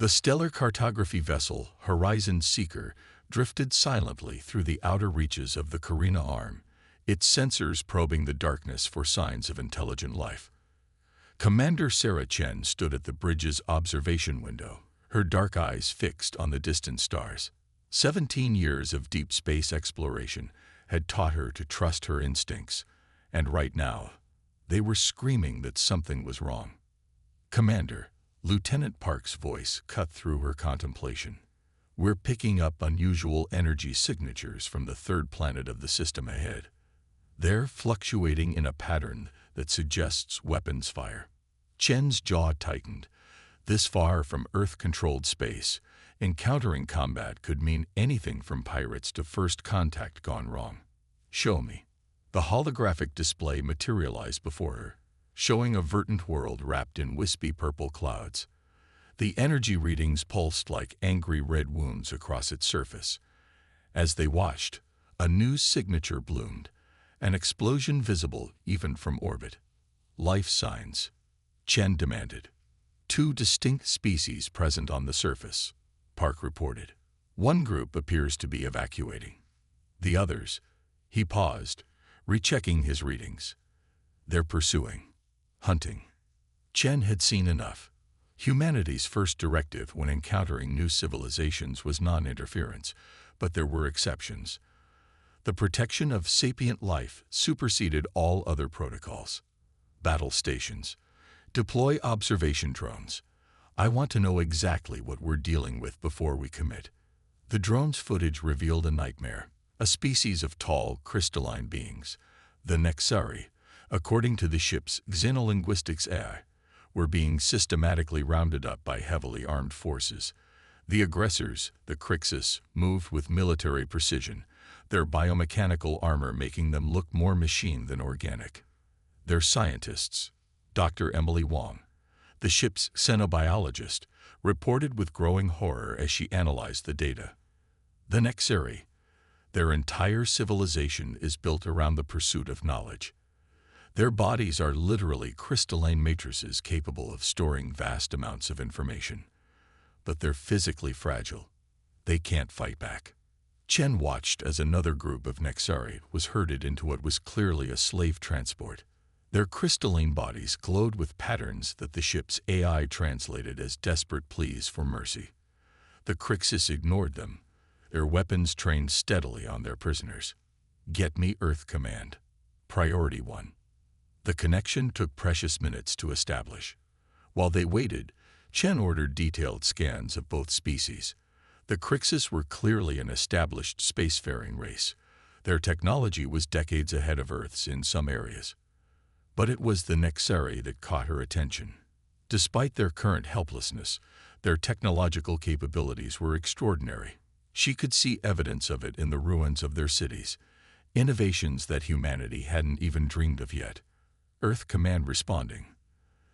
The stellar cartography vessel, Horizon Seeker, drifted silently through the outer reaches of the Carina Arm, its sensors probing the darkness for signs of intelligent life. Commander Sarah Chen stood at the bridge's observation window, her dark eyes fixed on the distant stars. 17 years of deep space exploration had taught her to trust her instincts, and right now, they were screaming that something was wrong. "Commander," Lieutenant Park's voice cut through her contemplation. "We're picking up unusual energy signatures from the third planet of the system ahead. They're fluctuating in a pattern that suggests weapons fire." Chen's jaw tightened. This far from Earth-controlled space, encountering combat could mean anything from pirates to first contact gone wrong. "Show me." The holographic display materialized before her, showing a verdant world wrapped in wispy purple clouds. The energy readings pulsed like angry red wounds across its surface. As they watched, a new signature bloomed, an explosion visible even from orbit. "Life signs," Chen demanded. "Two distinct species present on the surface," Park reported. "One group appears to be evacuating. The others," he paused, rechecking his readings. "They're pursuing, hunting." Chen had seen enough. Humanity's first directive when encountering new civilizations was non-interference, but there were exceptions. The protection of sapient life superseded all other protocols. "Battle stations. Deploy observation drones. I want to know exactly what we're dealing with before we commit." The drone's footage revealed a nightmare, a species of tall, crystalline beings. The Nexari, according to the ship's xenolinguistics AI, were being systematically rounded up by heavily armed forces. The aggressors, the Crixus, moved with military precision, their biomechanical armor making them look more machine than organic. Their scientists, Dr. Emily Wong, the ship's xenobiologist, reported with growing horror as she analyzed the data. The Nexari, their entire civilization is built around the pursuit of knowledge. Their bodies are literally crystalline matrices capable of storing vast amounts of information. But they're physically fragile. They can't fight back. Chen watched as another group of Nexari was herded into what was clearly a slave transport. Their crystalline bodies glowed with patterns that the ship's AI translated as desperate pleas for mercy. The Crixus ignored them, their weapons trained steadily on their prisoners. "Get me Earth Command. Priority 1. The connection took precious minutes to establish. While they waited, Chen ordered detailed scans of both species. The Crixus were clearly an established spacefaring race. Their technology was decades ahead of Earth's in some areas. But it was the Nexari that caught her attention. Despite their current helplessness, their technological capabilities were extraordinary. She could see evidence of it in the ruins of their cities, innovations that humanity hadn't even dreamed of yet. "Earth Command responding,"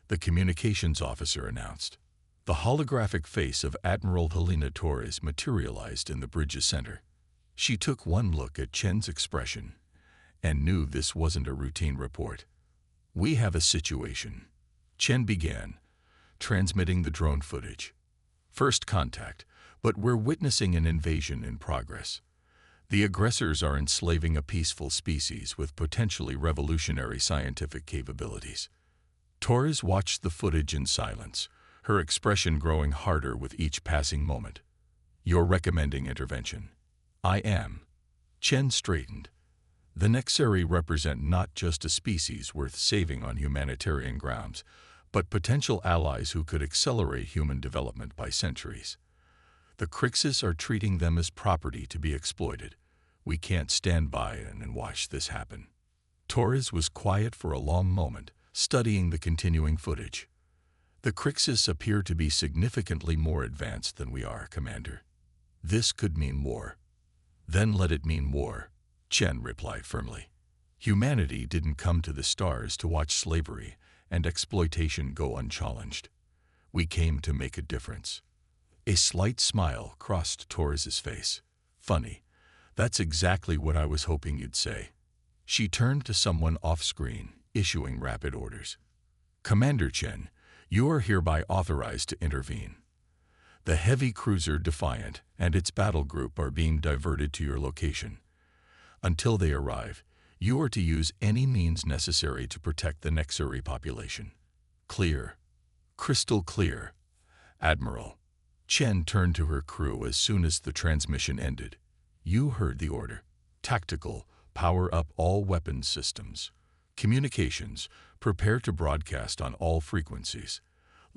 the communications officer announced. The holographic face of Admiral Helena Torres materialized in the bridge's center. She took one look at Chen's expression and knew this wasn't a routine report. "We have a situation," Chen began, transmitting the drone footage. "First contact, but we're witnessing an invasion in progress. The aggressors are enslaving a peaceful species with potentially revolutionary scientific capabilities." Torres watched the footage in silence, her expression growing harder with each passing moment. "You're recommending intervention?" "I am." Chen straightened. The Nexari represent not just a species worth saving on humanitarian grounds, but potential allies who could accelerate human development by centuries. The Crixus are treating them as property to be exploited. We can't stand by and watch this happen." Torres was quiet for a long moment, studying the continuing footage. "The Crixus appear to be significantly more advanced than we are, Commander. This could mean war." "Then let it mean war," Chen replied firmly. "Humanity didn't come to the stars to watch slavery and exploitation go unchallenged. We came to make a difference." A slight smile crossed Torres's face. "Funny. That's exactly what I was hoping you'd say." She turned to someone off-screen, issuing rapid orders. "Commander Chen, you are hereby authorized to intervene." The heavy cruiser Defiant and its battle group are being diverted to your location. Until they arrive, you are to use any means necessary to protect the Nexuri population. Clear. Crystal clear. Admiral. Chen turned to her crew as soon as the transmission ended. You heard the order. Tactical, power up all weapons systems. Communications, prepare to broadcast on all frequencies.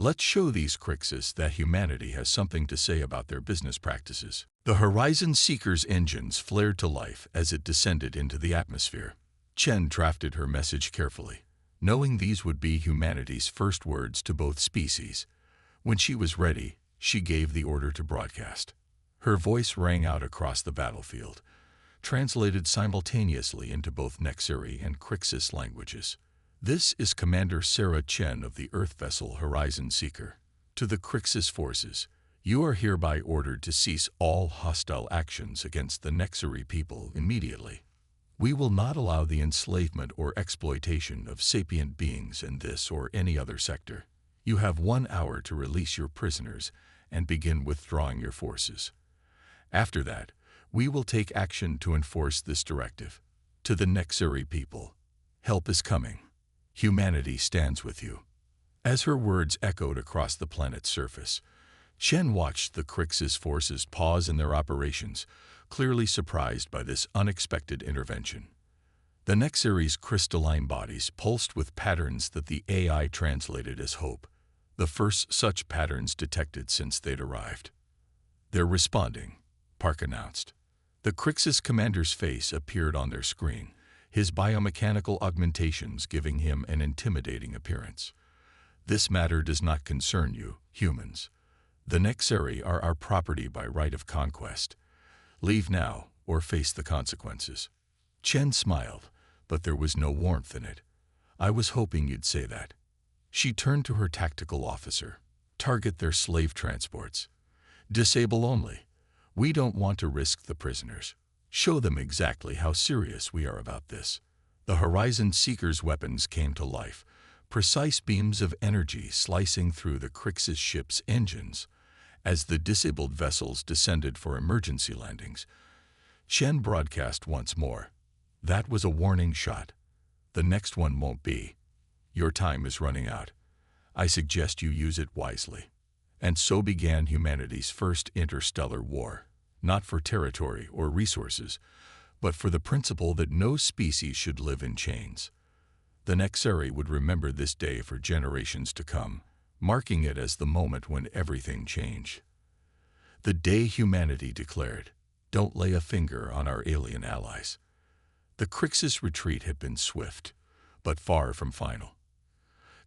Let's show these Crixus that humanity has something to say about their business practices. The Horizon Seeker's engines flared to life as it descended into the atmosphere. Chen drafted her message carefully, knowing these would be humanity's first words to both species. When she was ready, she gave the order to broadcast. Her voice rang out across the battlefield, translated simultaneously into both Nexuri and Crixus languages. This is Commander Sarah Chen of the Earth vessel Horizon Seeker. To the Crixus forces, you are hereby ordered to cease all hostile actions against the Nexuri people immediately. We will not allow the enslavement or exploitation of sapient beings in this or any other sector. You have 1 hour to release your prisoners and begin withdrawing your forces. After that, we will take action to enforce this directive. To the Nexuri people, help is coming. Humanity stands with you. As her words echoed across the planet's surface, Chen watched the Crixus forces pause in their operations, clearly surprised by this unexpected intervention. The Nexuri's crystalline bodies pulsed with patterns that the AI translated as hope, the first such patterns detected since they'd arrived. They're responding, Park announced. The Crixus commander's face appeared on their screen, his biomechanical augmentations giving him an intimidating appearance. This matter does not concern you, humans. The Nexuri are our property by right of conquest. Leave now, or face the consequences. Chen smiled, but there was no warmth in it. I was hoping you'd say that. She turned to her tactical officer. Target their slave transports. Disable only. We don't want to risk the prisoners. Show them exactly how serious we are about this. The Horizon Seeker's weapons came to life, precise beams of energy slicing through the Crixus ship's engines. As the disabled vessels descended for emergency landings, Chen broadcast once more. That was a warning shot. The next one won't be. Your time is running out. I suggest you use it wisely. And so began humanity's first interstellar war, not for territory or resources, but for the principle that no species should live in chains. The Nexuri would remember this day for generations to come, marking it as the moment when everything changed. The day humanity declared, "Don't lay a finger on our alien allies." The Crixus retreat had been swift, but far from final.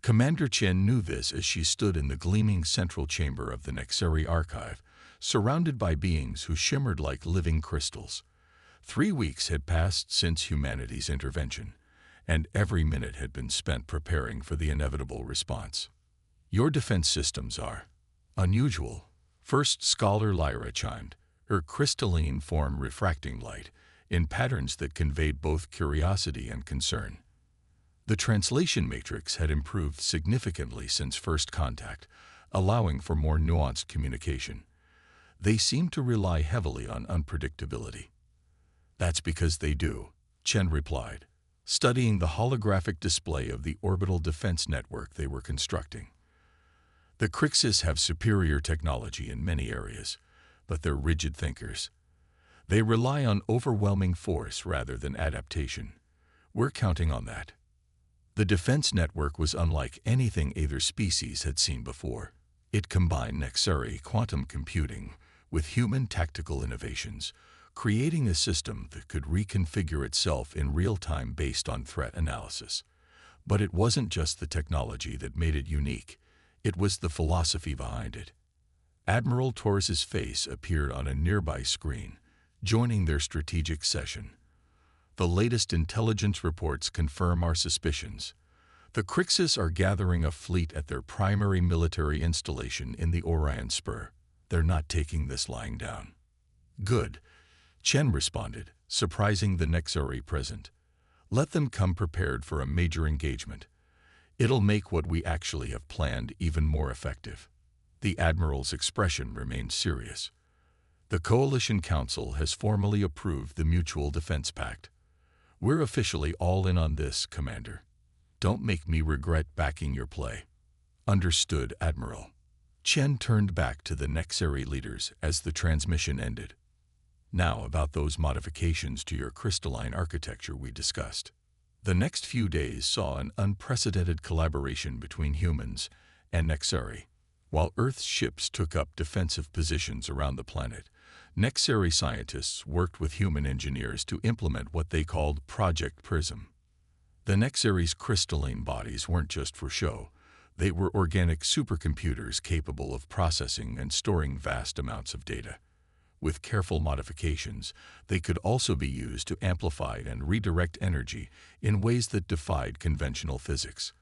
Commander Chen knew this as she stood in the gleaming central chamber of the Nexuri archive, surrounded by beings who shimmered like living crystals. 3 weeks had passed since humanity's intervention, and every minute had been spent preparing for the inevitable response. Your defense systems are unusual. First Scholar Lyra chimed, her crystalline form refracting light in patterns that conveyed both curiosity and concern. The translation matrix had improved significantly since first contact, allowing for more nuanced communication. They seemed to rely heavily on unpredictability. That's because they do, Chen replied, studying the holographic display of the orbital defense network they were constructing. The Crixus have superior technology in many areas, but they're rigid thinkers. They rely on overwhelming force rather than adaptation. We're counting on that. The defense network was unlike anything either species had seen before. It combined Nexuri quantum computing with human tactical innovations, creating a system that could reconfigure itself in real time based on threat analysis. But it wasn't just the technology that made it unique. It was the philosophy behind it. Admiral Torres's face appeared on a nearby screen, joining their strategic session. The latest intelligence reports confirm our suspicions. The Crixus are gathering a fleet at their primary military installation in the Orion Spur. They're not taking this lying down. Good, Chen responded, surprising the Nexuri present. Let them come prepared for a major engagement. It'll make what we actually have planned even more effective. The Admiral's expression remained serious. "The Coalition Council has formally approved the Mutual Defense Pact. We're officially all in on this, Commander. Don't make me regret backing your play." "Understood, Admiral." Chen turned back to the Nexari leaders as the transmission ended. "Now about those modifications to your crystalline architecture we discussed." The next few days saw an unprecedented collaboration between humans and Nexari. While Earth's ships took up defensive positions around the planet, Nexari scientists worked with human engineers to implement what they called Project Prism. The Nexari's crystalline bodies weren't just for show. They were organic supercomputers capable of processing and storing vast amounts of data. With careful modifications, they could also be used to amplify and redirect energy in ways that defied conventional physics.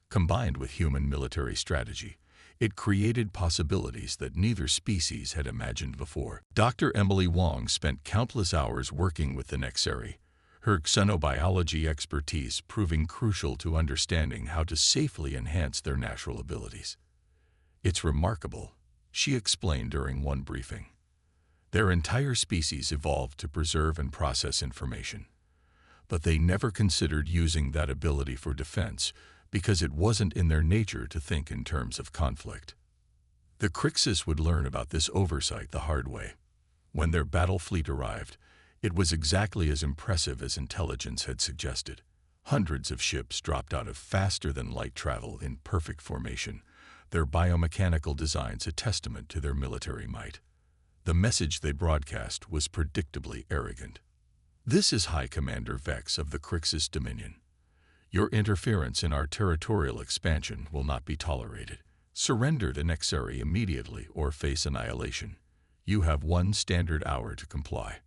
Combined with human military strategy, it created possibilities that neither species had imagined before. Dr. Emily Wong spent countless hours working with the Nexari, her xenobiology expertise proving crucial to understanding how to safely enhance their natural abilities. "It's remarkable," she explained during one briefing. "Their entire species evolved to preserve and process information. But they never considered using that ability for defense because it wasn't in their nature to think in terms of conflict." The Crixus would learn about this oversight the hard way. When their battle fleet arrived, it was exactly as impressive as intelligence had suggested. Hundreds of ships dropped out of faster-than-light travel in perfect formation, their biomechanical designs a testament to their military might. The message they broadcast was predictably arrogant. "This is High Commander Vex of the Crixus Dominion. Your interference in our territorial expansion will not be tolerated. Surrender the Nexari immediately or face annihilation. You have 1 standard hour to comply."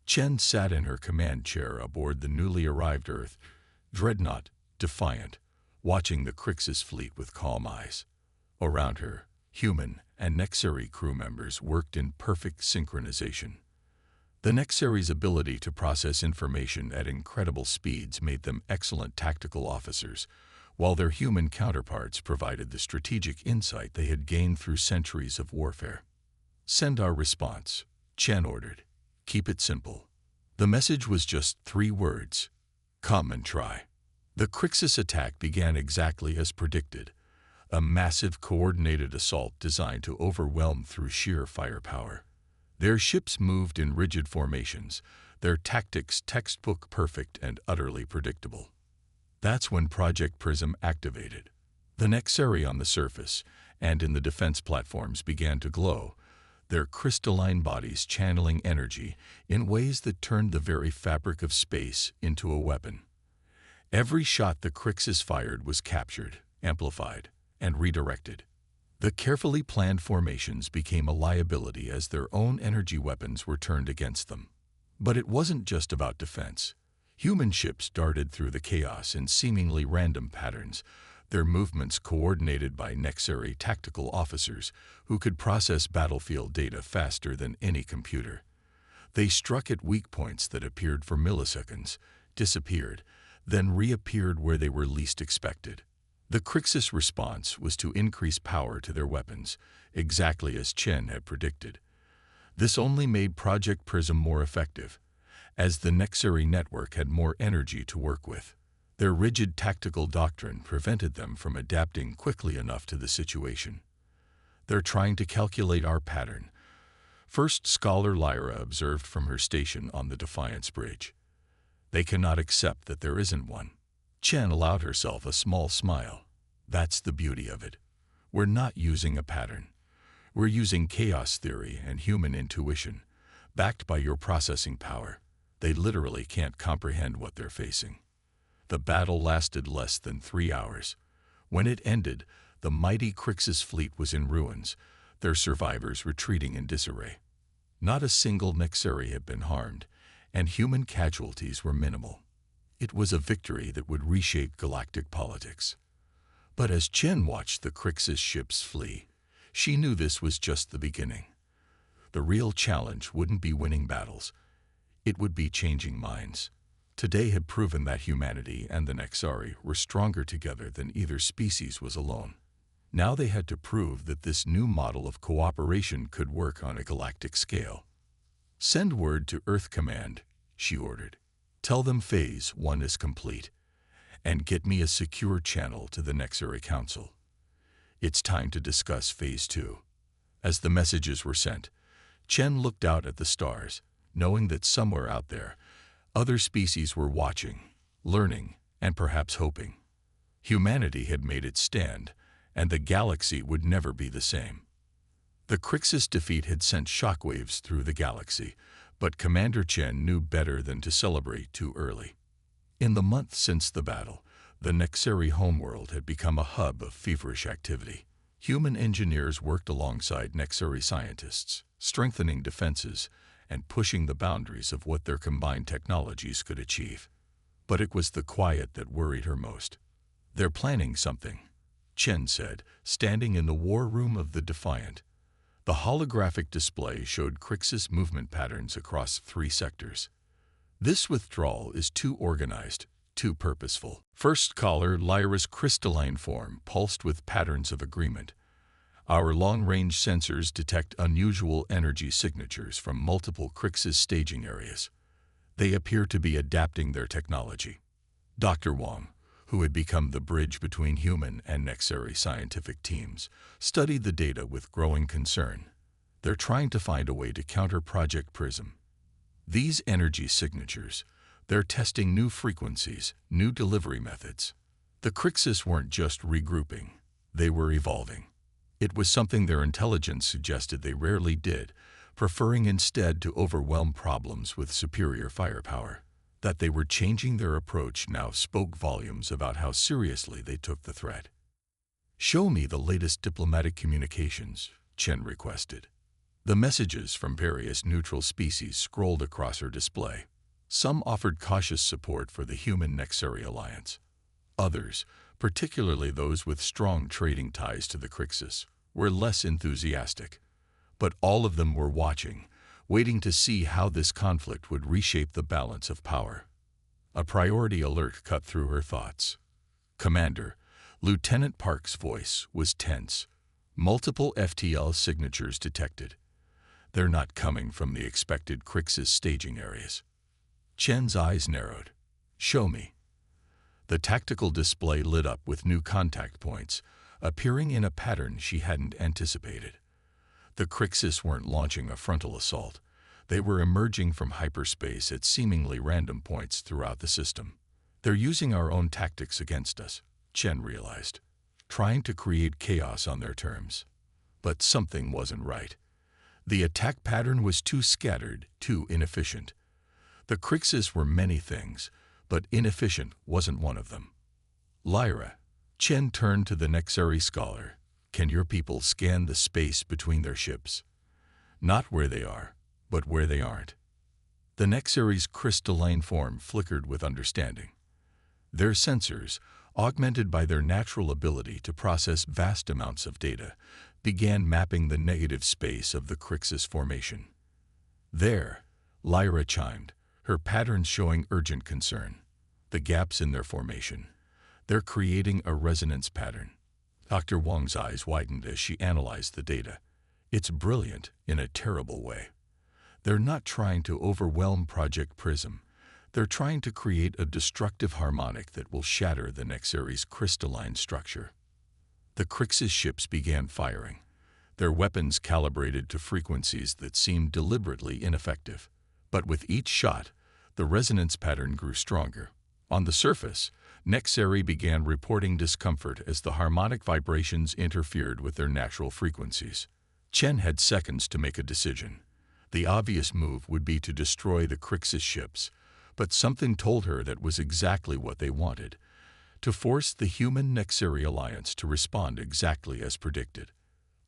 Chen sat in her command chair aboard the newly arrived Earth dreadnought, defiant, watching the Crixus fleet with calm eyes. Around her, human and Nexari crew members worked in perfect synchronization. The Nexari's ability to process information at incredible speeds made them excellent tactical officers, while their human counterparts provided the strategic insight they had gained through centuries of warfare. "Send our response," Chen ordered. "Keep it simple." The message was just 3 words: "Come and try." The Crixus attack began exactly as predicted, a massive coordinated assault designed to overwhelm through sheer firepower. Their ships moved in rigid formations, their tactics textbook perfect and utterly predictable. That's when Project Prism activated. The Nexari on the surface and in the defense platforms began to glow, their crystalline bodies channeling energy in ways that turned the very fabric of space into a weapon. Every shot the Crixus fired was captured, amplified, and redirected. The carefully planned formations became a liability as their own energy weapons were turned against them. But it wasn't just about defense. Human ships darted through the chaos in seemingly random patterns, their movements coordinated by Nexari tactical officers who could process battlefield data faster than any computer. They struck at weak points that appeared for milliseconds, disappeared, then reappeared where they were least expected. The Crixus response was to increase power to their weapons, exactly as Chen had predicted. This only made Project Prism more effective, as the Nexari network had more energy to work with. Their rigid tactical doctrine prevented them from adapting quickly enough to the situation. "They're trying to calculate our pattern," First Scholar Lyra observed from her station on the Defiance Bridge. "They cannot accept that there isn't one." Chen allowed herself a small smile. "That's the beauty of it. We're not using a pattern. We're using chaos theory and human intuition, backed by your processing power. They literally can't comprehend what they're facing." The battle lasted less than 3 hours. When it ended, the mighty Crixus fleet was in ruins, their survivors retreating in disarray. Not a single Nexari had been harmed, and human casualties were minimal. It was a victory that would reshape galactic politics. But as Chen watched the Crixus ships flee, she knew this was just the beginning. The real challenge wouldn't be winning battles. It would be changing minds. Today had proven that humanity and the Nexari were stronger together than either species was alone. Now they had to prove that this new model of cooperation could work on a galactic scale. "Send word to Earth Command," she ordered. "Tell them Phase 1 is complete, and get me a secure channel to the HFY Council. It's time to discuss Phase 2. As the messages were sent, Chen looked out at the stars, knowing that somewhere out there, other species were watching, learning, and perhaps hoping. Humanity had made its stand, and the galaxy would never be the same. The Crixus defeat had sent shockwaves through the galaxy, but Commander Chen knew better than to celebrate too early. In the month since the battle, the HFY homeworld had become a hub of feverish activity. Human engineers worked alongside HFY scientists, strengthening defenses and pushing the boundaries of what their combined technologies could achieve. But it was the quiet that worried her most. "They're planning something," Chen said, standing in the war room of the Defiant. The holographic display showed Crixus movement patterns across 3 sectors. "This withdrawal is too organized, too purposeful." First Caller Lyra's crystalline form pulsed with patterns of agreement. "Our long-range sensors detect unusual energy signatures from multiple Crixus staging areas. They appear to be adapting their technology." Dr. Wang, who had become the bridge between human and HFY scientific teams, studied the data with growing concern. "They're trying to find a way to counter Project Prism. These energy signatures, they're testing new frequencies, new delivery methods." The Crixus weren't just regrouping, they were evolving. It was something their intelligence suggested they rarely did, preferring instead to overwhelm problems with superior firepower. That they were changing their approach now spoke volumes about how seriously they took the threat. "Show me the latest diplomatic communications," Chen requested. The messages from various neutral species scrolled across her display. Some offered cautious support for the human-HFY alliance. Others, particularly those with strong trading ties to the Crixus, were less enthusiastic. But all of them were watching, waiting to see how this conflict would reshape the balance of power. A priority alert cut through her thoughts. "Commander," Lieutenant Park's voice was tense. "Multiple FTL signatures detected. They're not coming from the expected Crixus staging areas." Chen's eyes narrowed. "Show me." The tactical display lit up with new contact points, appearing in a pattern she hadn't anticipated. The Crixus weren't launching a frontal assault. They were emerging from hyperspace at seemingly random points throughout the system. "They're using our own tactics against us," Chen realized, "trying to create chaos on their terms." But something wasn't right. The attack pattern was too scattered, too inefficient. The Crixus were many things, but inefficient wasn't one of them. "Lyra," Chen turned to the HFY scholar, "can your people scan the space between their ships? Not where they are, but where they aren't." The HFY's crystalline form flickered with understanding. Their sensors, augmented by their natural ability to process vast amounts of data, began mapping the negative space of the Crixus formation. "There," Lyra chimed, her patterns showing urgent concern. "The gaps in their formation. They're creating a resonance pattern." Dr. Wang's eyes widened as she analyzed the data. "It's brilliant in a terrible way. They're not trying to overwhelm Project Prism. They're trying to create a destructive harmonic that will shatter the HFY's crystalline structure." The Crixus ships began firing, their weapons calibrated to frequencies that seemed deliberately ineffective. But with each shot, the resonance pattern grew stronger. On the surface, HFY began reporting discomfort as the harmonic vibrations interfered with their natural frequencies. Chen had seconds to make a decision. The obvious move would be to destroy the Crixus ships, but something told her that was exactly what they wanted: to force the human-HFY alliance to respond exactly as predicted.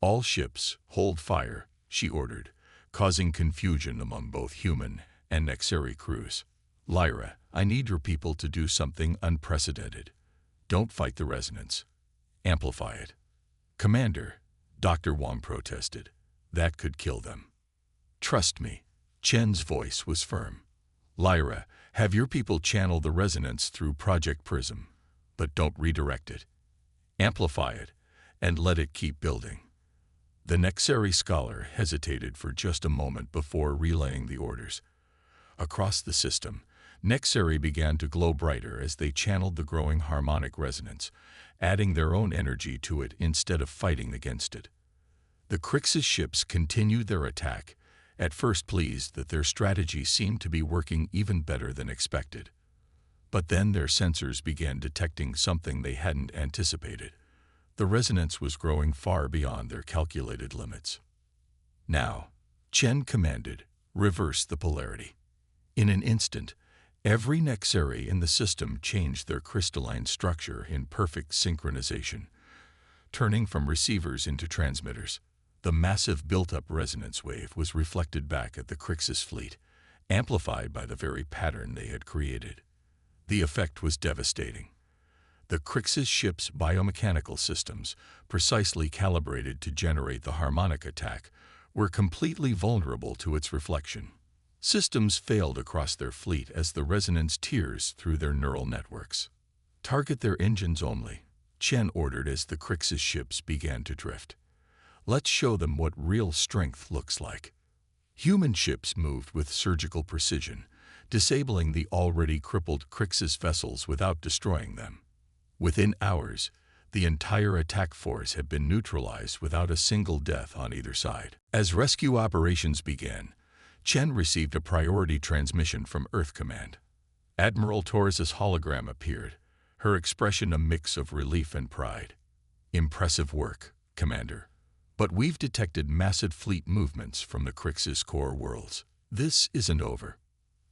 "All ships, hold fire," she ordered, causing confusion among both human and HFY crews. "Lyra, I need your people to do something unprecedented. Don't fight the resonance. Amplify it." "Commander," Dr. Wang protested, "that could kill them." "Trust me." Chen's voice was firm. "Lyra, have your people channel the resonance through Project Prism, but don't redirect it. Amplify it, and let it keep building. The Nexari scholar hesitated for just a moment before relaying the orders. Across the system, Nexari began to glow brighter as they channeled the growing harmonic resonance, adding their own energy to it instead of fighting against it. The Crixus ships continued their attack, at first pleased that their strategy seemed to be working even better than expected. But then their sensors began detecting something they hadn't anticipated. The resonance was growing far beyond their calculated limits. Now, Chen commanded, reverse the polarity. In an instant, every Nexari in the system changed their crystalline structure in perfect synchronization, turning from receivers into transmitters. The massive built-up resonance wave was reflected back at the Crixus fleet, amplified by the very pattern they had created. The effect was devastating. The Crixus ship's biomechanical systems, precisely calibrated to generate the harmonic attack, were completely vulnerable to its reflection. Systems failed across their fleet as the resonance tears through their neural networks. Target their engines only, Chen ordered as the Crixus ships began to drift. Let's show them what real strength looks like. Human ships moved with surgical precision, disabling the already crippled Crixus vessels without destroying them. Within hours, the entire attack force had been neutralized without a single death on either side. As rescue operations began, Chen received a priority transmission from Earth Command. Admiral Torres's hologram appeared, her expression a mix of relief and pride. Impressive work, Commander. But we've detected massive fleet movements from the Crixus core worlds. This isn't over.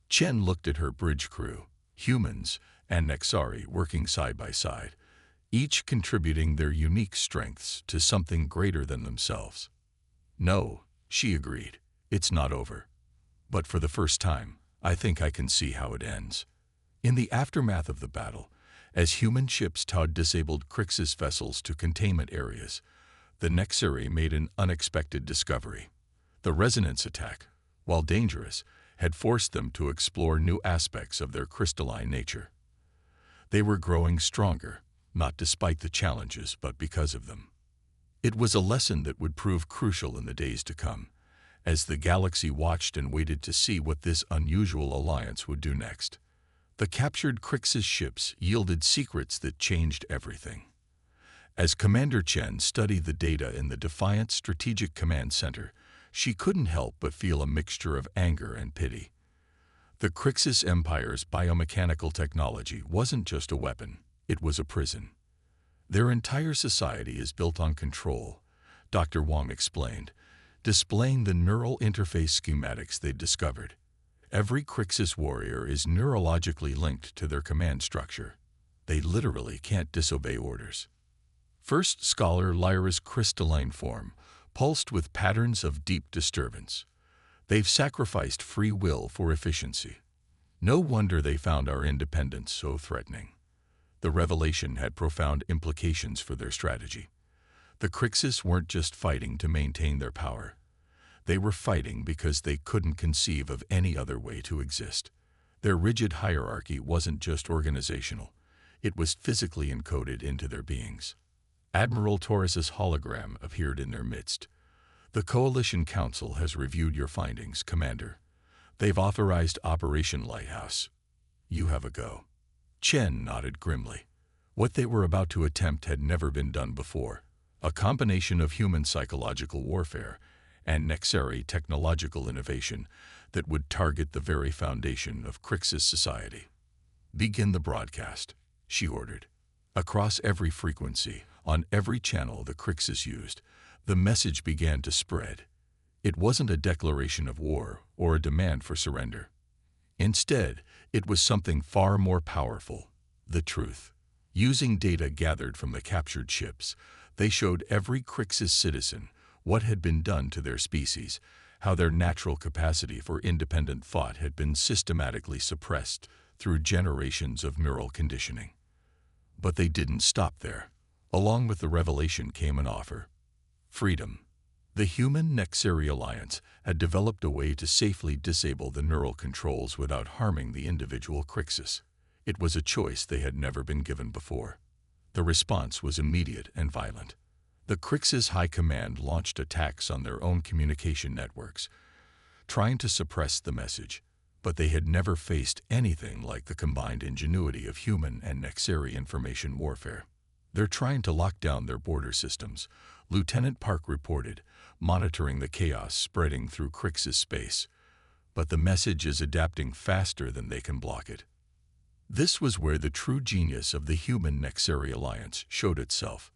Chen looked at her bridge crew, humans and Nexari working side by side, each contributing their unique strengths to something greater than themselves. No, she agreed, it's not over. But for the first time, I think I can see how it ends. In the aftermath of the battle, as human ships towed disabled Crixus vessels to containment areas, the Nexari made an unexpected discovery. The resonance attack, while dangerous, had forced them to explore new aspects of their crystalline nature. They were growing stronger, not despite the challenges, but because of them. It was a lesson that would prove crucial in the days to come, as the galaxy watched and waited to see what this unusual alliance would do next. The captured Crixus ships yielded secrets that changed everything. As Commander Chen studied the data in the Defiant Strategic Command Center, she couldn't help but feel a mixture of anger and pity. The Crixus Empire's biomechanical technology wasn't just a weapon, it was a prison. Their entire society is built on control, Dr. Wang explained, displaying the neural interface schematics they'd discovered. Every Crixus warrior is neurologically linked to their command structure. They literally can't disobey orders. First Scholar Lyra's crystalline form, pulsed with patterns of deep disturbance. They've sacrificed free will for efficiency. No wonder they found our independence so threatening. The revelation had profound implications for their strategy. The Crixus weren't just fighting to maintain their power. They were fighting because they couldn't conceive of any other way to exist. Their rigid hierarchy wasn't just organizational. It was physically encoded into their beings. Admiral Torres's hologram appeared in their midst. The Coalition Council has reviewed your findings, Commander. They've authorized Operation Lighthouse. You have a go. Chen nodded grimly. What they were about to attempt had never been done before. A combination of human psychological warfare and Nexari technological innovation that would target the very foundation of Crixus society. Begin the broadcast, she ordered. Across every frequency, on every channel the Crixus used, the message began to spread. It wasn't a declaration of war or a demand for surrender. Instead, it was something far more powerful, the truth. Using data gathered from the captured ships, they showed every Crixus citizen what had been done to their species, how their natural capacity for independent thought had been systematically suppressed through generations of neural conditioning. But they didn't stop there. Along with the revelation came an offer. Freedom. The Human Nexari Alliance had developed a way to safely disable the neural controls without harming the individual Crixus. It was a choice they had never been given before. The response was immediate and violent. The Crixus High Command launched attacks on their own communication networks, trying to suppress the message, but they had never faced anything like the combined ingenuity of human and Nexari information warfare. They're trying to lock down their border systems, Lieutenant Park reported, monitoring the chaos spreading through Crixus space. But the message is adapting faster than they can block it. This was where the true genius of the human-Nexari alliance showed itself.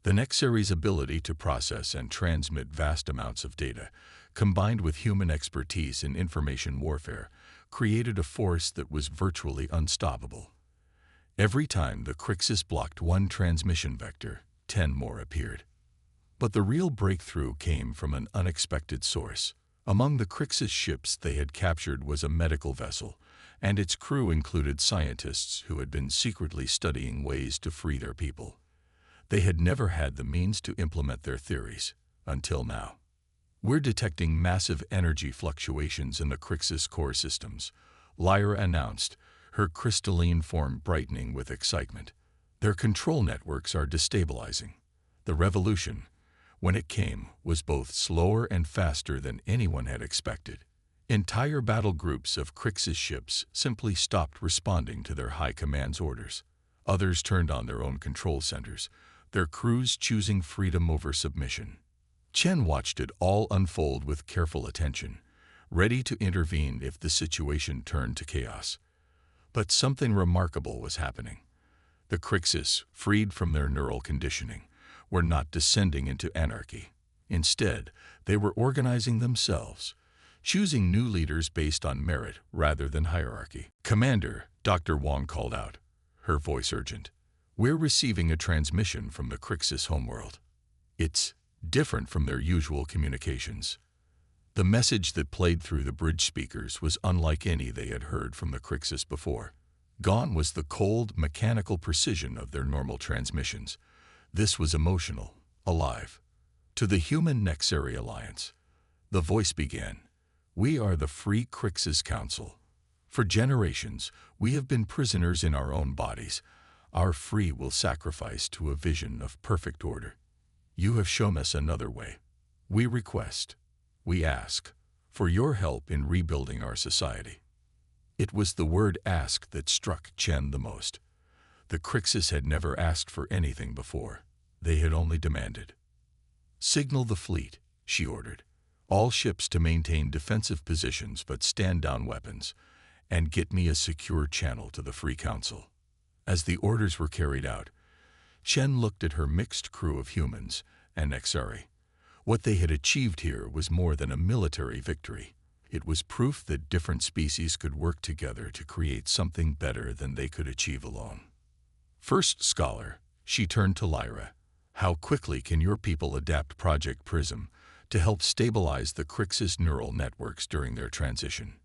The Nexari's ability to process and transmit vast amounts of data, combined with human expertise in information warfare, created a force that was virtually unstoppable. Every time the Crixus blocked one transmission vector, 10 more appeared. But the real breakthrough came from an unexpected source. Among the Crixus ships they had captured was a medical vessel, and its crew included scientists who had been secretly studying ways to free their people. They had never had the means to implement their theories, until now. "We're detecting massive energy fluctuations in the Crixus core systems," Lyra announced, her crystalline form brightening with excitement. "Their control networks are destabilizing. The revolution, when it came, was both slower and faster than anyone had expected. Entire battle groups of Crixus ships simply stopped responding to their high command's orders. Others turned on their own control centers, their crews choosing freedom over submission." Chen watched it all unfold with careful attention, ready to intervene if the situation turned to chaos. But something remarkable was happening. The Crixus, freed from their neural conditioning, were not descending into anarchy. Instead, they were organizing themselves, choosing new leaders based on merit rather than hierarchy. "Commander," Dr. Wong called out, her voice urgent, "we're receiving a transmission from the Crixus homeworld. It's different from their usual communications." The message that played through the bridge speakers was unlike any they had heard from the Crixus before. Gone was the cold, mechanical precision of their normal transmissions. This was emotional, alive. To the human Nexari alliance, the voice began, "We are the Free Crixus Council. For generations, we have been prisoners in our own bodies. Our free will sacrifice to a vision of perfect order. You have shown us another way. We request, we ask, for your help in rebuilding our society." It was the word "ask" that struck Chen the most. The Crixus had never asked for anything before. They had only demanded. "Signal the fleet," she ordered. "All ships to maintain defensive positions but stand down weapons, and get me a secure channel to the Free Council." As the orders were carried out, Chen looked at her mixed crew of humans and Nexari. What they had achieved here was more than a military victory. It was proof that different species could work together to create something better than they could achieve alone. "First Scholar," she turned to Lyra, "how quickly can your people adapt Project Prism to help stabilize the Crixus neural networks during their transition?"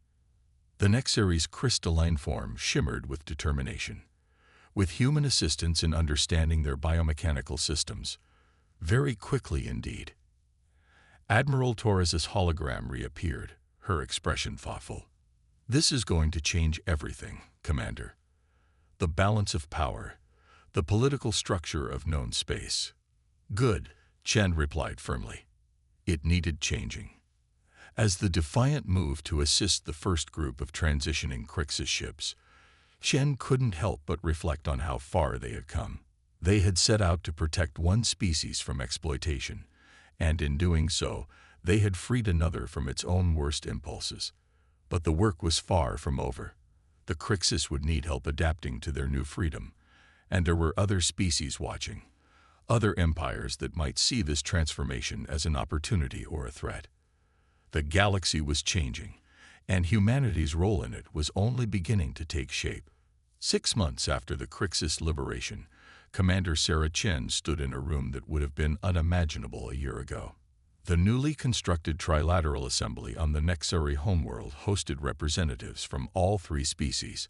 The Nexari's crystalline form shimmered with determination. "With human assistance in understanding their biomechanical systems, very quickly indeed." Admiral Torres's hologram reappeared, her expression thoughtful. "This is going to change everything, Commander. The balance of power, the political structure of known space." "Good," Chen replied firmly. It needed changing. As the Defiant moved to assist the first group of transitioning Crixus ships, Chen couldn't help but reflect on how far they had come. They had set out to protect one species from exploitation, and in doing so, they had freed another from its own worst impulses. But the work was far from over. The Crixus would need help adapting to their new freedom, and there were other species watching, other empires that might see this transformation as an opportunity or a threat. The galaxy was changing, and humanity's role in it was only beginning to take shape. 6 months after the Crixus liberation, Commander Sarah Chen stood in a room that would have been unimaginable a year ago. The newly constructed Trilateral Assembly on the Nexari homeworld hosted representatives from all 3 species,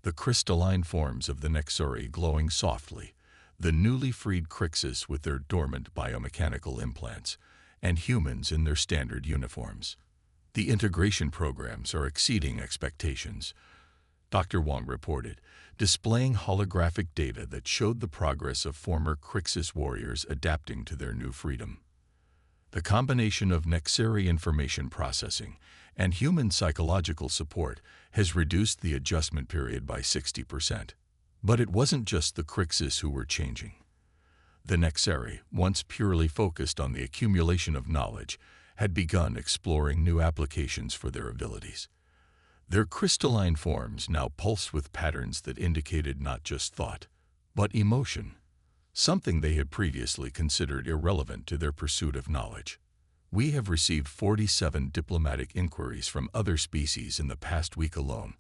the crystalline forms of the Nexari glowing softly, the newly freed Crixus with their dormant biomechanical implants, and humans in their standard uniforms. "The integration programs are exceeding expectations," Dr. Wong reported, displaying holographic data that showed the progress of former Crixus warriors adapting to their new freedom. The combination of Nexari information processing and human psychological support has reduced the adjustment period by 60%. But it wasn't just the Crixus who were changing. The Nexari, once purely focused on the accumulation of knowledge, had begun exploring new applications for their abilities. Their crystalline forms now pulsed with patterns that indicated not just thought, but emotion, something they had previously considered irrelevant to their pursuit of knowledge. We have received 47 diplomatic inquiries from other species in the past week alone.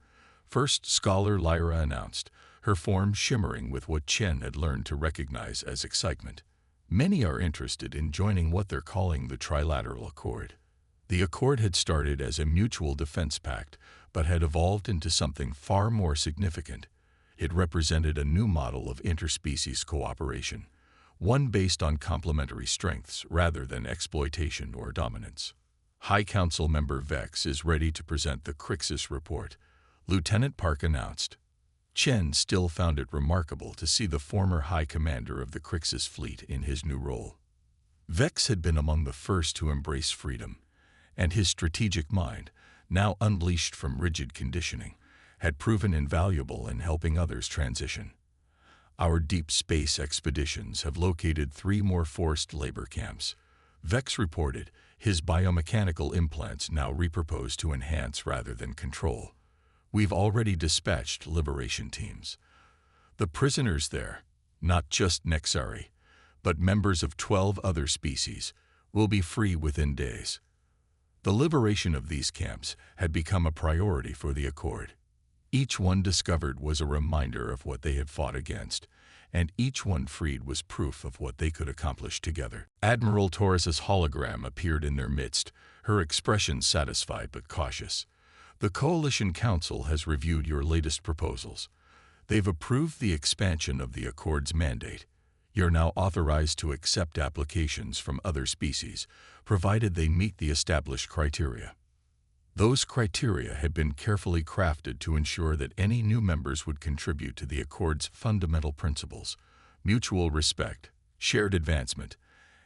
First Scholar Lyra announced, her form shimmering with what Chen had learned to recognize as excitement. Many are interested in joining what they're calling the Trilateral Accord. The accord had started as a mutual defense pact, but had evolved into something far more significant. It represented a new model of interspecies cooperation, one based on complementary strengths rather than exploitation or dominance. High Council member Vex is ready to present the Crixus report, Lieutenant Park announced. Chen still found it remarkable to see the former High Commander of the Crixus fleet in his new role. Vex had been among the first to embrace freedom, and his strategic mind, now unleashed from rigid conditioning, had proven invaluable in helping others transition. Our deep space expeditions have located 3 more forced labor camps. Vex reported, his biomechanical implants now repurposed to enhance rather than control. We've already dispatched liberation teams. The prisoners there, not just Nexari, but members of 12 other species, will be free within days. The liberation of these camps had become a priority for the Accord. Each one discovered was a reminder of what they had fought against, and each one freed was proof of what they could accomplish together. Admiral Taurus's hologram appeared in their midst, her expression satisfied but cautious. The Coalition Council has reviewed your latest proposals. They've approved the expansion of the Accord's mandate. You're now authorized to accept applications from other species, provided they meet the established criteria. Those criteria had been carefully crafted to ensure that any new members would contribute to the Accord's fundamental principles: mutual respect, shared advancement,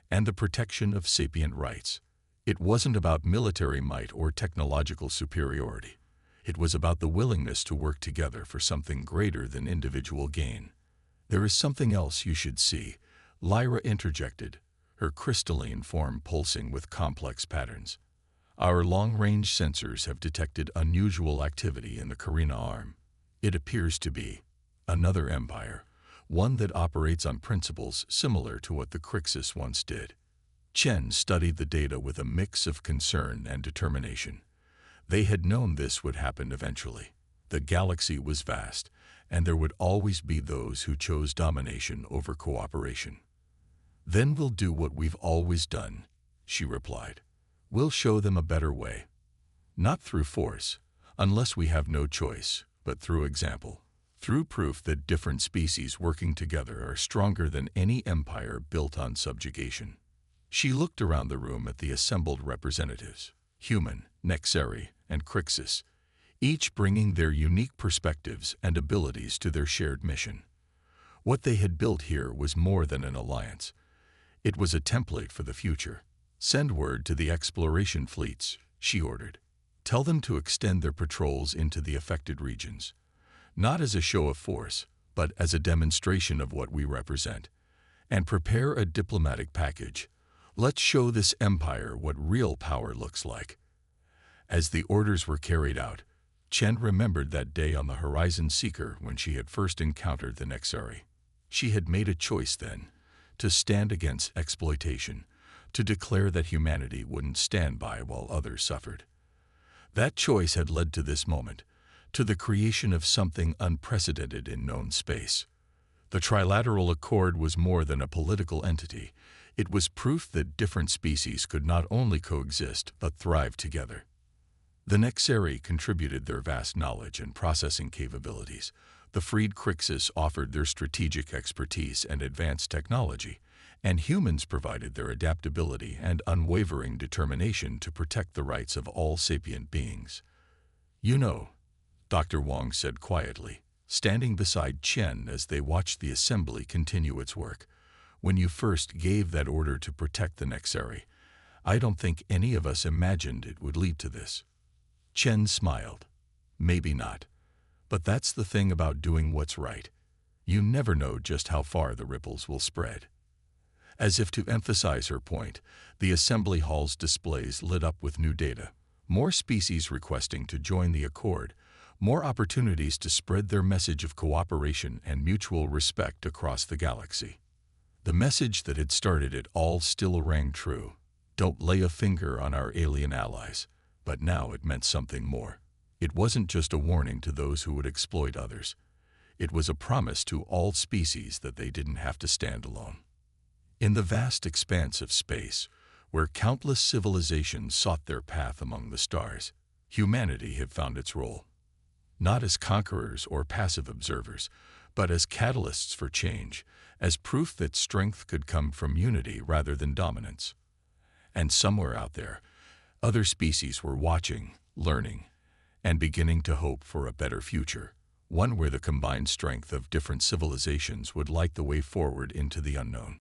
and the protection of sapient rights. It wasn't about military might or technological superiority. It was about the willingness to work together for something greater than individual gain. There is something else you should see, Lyra interjected, her crystalline form pulsing with complex patterns. Our long-range sensors have detected unusual activity in the Carina arm. It appears to be another empire, one that operates on principles similar to what the Crixus once did. Chen studied the data with a mix of concern and determination. They had known this would happen eventually. The galaxy was vast, and there would always be those who chose domination over cooperation. Then we'll do what we've always done, she replied. We'll show them a better way. Not through force, unless we have no choice, but through example. Through proof that different species working together are stronger than any empire built on subjugation. She looked around the room at the assembled representatives, human, Nexari, and Crixus, each bringing their unique perspectives and abilities to their shared mission. What they had built here was more than an alliance. It was a template for the future. Send word to the exploration fleets, she ordered. Tell them to extend their patrols into the affected regions. Not as a show of force, but as a demonstration of what we represent. And prepare a diplomatic package. Let's show this empire what real power looks like. As the orders were carried out, Chen remembered that day on the Horizon Seeker when she had first encountered the Nexari. She had made a choice then, to stand against exploitation, to declare that humanity wouldn't stand by while others suffered. That choice had led to this moment, to the creation of something unprecedented in known space. The Trilateral Accord was more than a political entity. It was proof that different species could not only coexist but thrive together. The Nexari contributed their vast knowledge and processing capabilities. The freed Crixus offered their strategic expertise and advanced technology, and humans provided their adaptability and unwavering determination to protect the rights of all sapient beings. You know, Dr. Wong said quietly, standing beside Chen as they watched the assembly continue its work. When you first gave that order to protect the Nexari, I don't think any of us imagined it would lead to this. Chen smiled. Maybe not. But that's the thing about doing what's right. You never know just how far the ripples will spread. As if to emphasize her point, the assembly hall's displays lit up with new data. More species requesting to join the Accord, more opportunities to spread their message of cooperation and mutual respect across the galaxy. The message that had started it all still rang true. Don't lay a finger on our alien allies. But now it meant something more. It wasn't just a warning to those who would exploit others. It was a promise to all species that they didn't have to stand alone. In the vast expanse of space, where countless civilizations sought their path among the stars, humanity had found its role. Not as conquerors or passive observers, but as catalysts for change, as proof that strength could come from unity rather than dominance. And somewhere out there, other species were watching, learning, and beginning to hope for a better future, one where the combined strength of different civilizations would light the way forward into the unknown.